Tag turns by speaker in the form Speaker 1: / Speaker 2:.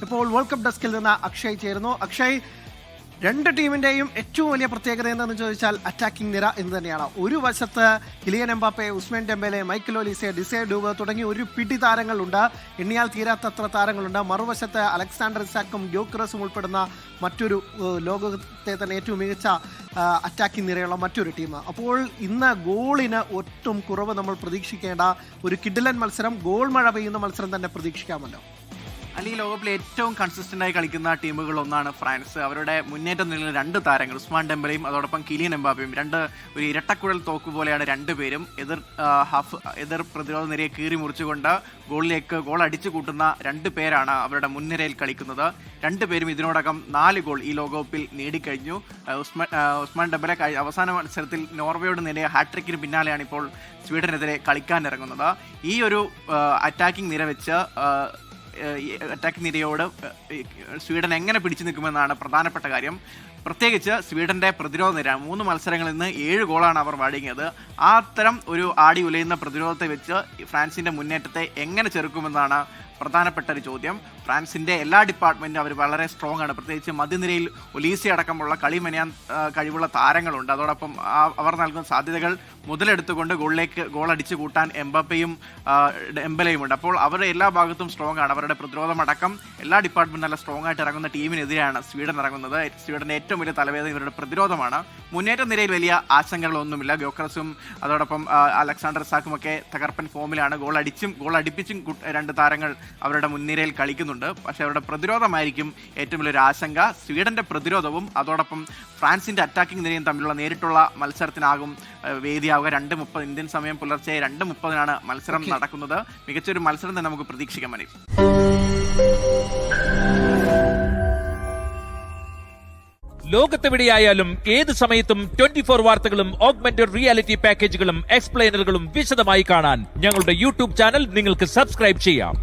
Speaker 1: ഇപ്പോൾ world cup ഡെസ്കിൽ നിന്ന് അക്ഷയ് ചേരുന്നു. അക്ഷയ്, രണ്ട് ടീമിന്റെയും ഏറ്റവും വലിയ പ്രത്യേകത എന്താണെന്ന് ചോദിച്ചാൽ അറ്റാക്കിംഗ് നിര എന്ന് തന്നെയാണ്. ഒരു വശത്ത് Kylian Mbappe, Ousmane Dembele, Michael Olise, Desire Doue തുടങ്ങി ഒരു പിടി താരങ്ങളുണ്ട്, എണ്ണിയാൽ തീരാത്തത്ര താരങ്ങളുണ്ട്. മറുവശത്ത് അലക്സാണ്ടർ ഇസാക്കും ഗ്യോക്കറസും ഉൾപ്പെടുന്ന മറ്റൊരു ലോകത്തെ തന്നെ ഏറ്റവും മികച്ച അറ്റാക്കിംഗ് നിരയുള്ള മറ്റൊരു ടീം. അപ്പോൾ ഇന്ന് ഗോളിന് ഒട്ടും കുറവ് നമ്മൾ പ്രതീക്ഷിക്കേണ്ട ഒരു കിടിലൻ മത്സരം, ഗോൾ മഴ പെയ്യുന്ന മത്സരം തന്നെ പ്രതീക്ഷിക്കാമല്ലോ.
Speaker 2: അല്ലെങ്കിൽ ലോകകപ്പിൽ ഏറ്റവും കൺസിസ്റ്റന്റ് ആയി കളിക്കുന്ന ടീമുകൾ ഒന്നാണ് ഫ്രാൻസ്. അവരുടെ മുന്നേറ്റം നിലനിൽ രണ്ട് താരങ്ങൾ, ഉസ്മാൻ ഡെംബലെയും അതോടൊപ്പം കിലിയൻ എംബാപ്പയും, ഒരു ഇരട്ടക്കുഴൽ തോക്ക് പോലെയാണ് രണ്ടുപേരും. എതിർ പ്രതിരോധ നിരയെ കീറി മുറിച്ചുകൊണ്ട് ഗോൾ അടിച്ചു കൂട്ടുന്ന രണ്ട് പേരാണ് അവരുടെ മുൻനിരയിൽ കളിക്കുന്നത്. രണ്ടുപേരും ഇതിനോടകം 4 ഗോൾ ഈ ലോകകപ്പിൽ നേടിക്കഴിഞ്ഞു. ഉസ്മാൻ ഡെംബലെ അവസാന മത്സരത്തിൽ നോർവേയോട് നേടിയ ഹാട്രിക്കിന് പിന്നാലെയാണ് ഇപ്പോൾ സ്വീഡനെതിരെ കളിക്കാൻ ഇറങ്ങുന്നത്. ഈ ഒരു അറ്റാക്കിംഗ് നിര വെച്ച് അറ്റാക്ക് നിരയോട് സ്വീഡൻ എങ്ങനെ പിടിച്ചു നിൽക്കുമെന്നാണ് പ്രധാനപ്പെട്ട കാര്യം. പ്രത്യേകിച്ച് സ്വീഡന്റെ പ്രതിരോധ നിര 3 മത്സരങ്ങളിൽ നിന്ന് 7 ഗോളാണ് അവർ വഴങ്ങിയത്. ആ അത്തരം ഒരു ആടി ഉലയുന്ന പ്രതിരോധത്തെ വെച്ച് ഫ്രാൻസിന്റെ മുന്നേറ്റത്തെ എങ്ങനെ ചെറുക്കുമെന്നാണ് പ്രധാനപ്പെട്ട ഒരു ചോദ്യം. ഫ്രാൻസിന്റെ എല്ലാ ഡിപ്പാർട്ട്മെന്റും അവർ വളരെ സ്ട്രോങ് ആണ്. പ്രത്യേകിച്ച് മധ്യനിരയിൽ ഒലീസി അടക്കമുള്ള കളി മെനയാൻ കഴിവുള്ള താരങ്ങളുണ്ട്. അതോടൊപ്പം അവർ നൽകുന്ന സാധ്യതകൾ മുതലെടുത്തുകൊണ്ട് ഗോൾ അടിച്ചു കൂട്ടാൻ എംബാപ്പയും ഡെംബലെയും ഉണ്ട്. അപ്പോൾ അവരുടെ എല്ലാ ഭാഗത്തും സ്ട്രോങ് ആണ്. അവരുടെ പ്രതിരോധമടക്കം എല്ലാ ഡിപ്പാർട്ട്മെന്റും നല്ല സ്ട്രോങ് ആയിട്ട് ഇറങ്ങുന്ന ടീമിനെതിരെയാണ് സ്വീഡൻ ഇറങ്ങുന്നത്. സ്വീഡന്റെ ഏറ്റവും വലിയ തലവേദന ഇവരുടെ പ്രതിരോധമാണ്. മുന്നേറ്റ നിരയിൽ വലിയ ആശങ്കകളൊന്നുമില്ല. ഗ്യോക്കറസും അതോടൊപ്പം അലക്സാണ്ടർ ഇസാക്കും ഒക്കെ തകർപ്പൻ ഫോമിലാണ്. ഗോൾ അടുപ്പിച്ചും രണ്ട് താരങ്ങൾ അവരുടെ മുൻനിരയിൽ കളിക്കുന്നുണ്ട്. പക്ഷേ അവരുടെ പ്രതിരോധമായിരിക്കും ഏറ്റവും വലിയൊരു ആശങ്ക. സ്വീഡന്റെ പ്രതിരോധവും അതോടൊപ്പം ഫ്രാൻസിന്റെ അറ്റാക്കിംഗ് നിരയും തമ്മിലുള്ള നേരിട്ടുള്ള മത്സരത്തിനാകും വേദിയാവുക. 2:30 ഇന്ത്യൻ സമയം പുലർച്ചെ 2:30 മത്സരം നടക്കുന്നത്. മികച്ചൊരു മത്സരം തന്നെ നമുക്ക് പ്രതീക്ഷിക്കാൻ മതി.
Speaker 3: ലോകത്തെവിടെയായാലും ഏത് സമയത്തും 24 വാർത്തകളും ഓഗ്മെന്റഡ് റിയാലിറ്റി പാക്കേജുകളും എക്സ്പ്ലെയിനറുകളും വിശദമായി കാണാൻ ഞങ്ങളുടെ യൂട്യൂബ് ചാനൽ നിങ്ങൾക്ക് സബ്സ്ക്രൈബ് ചെയ്യാം.